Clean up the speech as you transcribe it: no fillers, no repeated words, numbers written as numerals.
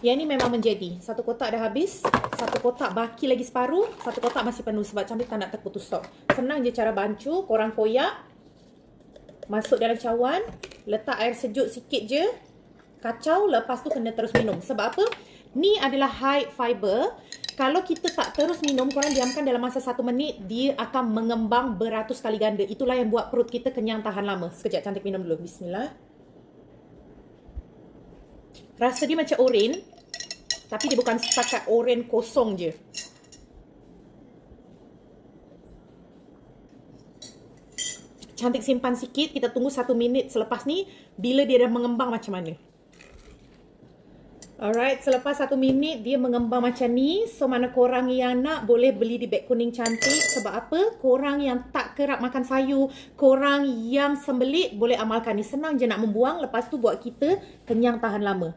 Yang ni memang menjadi. Satu kotak dah habis. Satu kotak baki lagi separuh. Satu kotak masih penuh sebab cantik tak nak terputus stok. Senang je cara bancu. Korang koyak. Masuk dalam cawan. Letak air sejuk sikit je. Kacau. Lepas tu kena terus minum. Sebab apa? Ni adalah high fiber. Kalau kita tak terus minum, korang diamkan dalam masa 1 minit, dia akan mengembang beratus kali ganda. Itulah yang buat perut kita kenyang tahan lama. Sekejap, cantik minum dulu. Bismillah. Rasa dia macam oren. Tapi dia bukan setakat oren kosong je. Cantik simpan sikit. Kita tunggu 1 minit selepas ni. Bila dia dah mengembang macam mana. Alright, selepas 1 minit dia mengembang macam ni. So, mana korang yang nak boleh beli di beg kuning cantik. Sebab apa? Korang yang tak kerap makan sayur, korang yang sembelit boleh amalkan ni. Senang je nak membuang. Lepas tu buat kita kenyang tahan lama.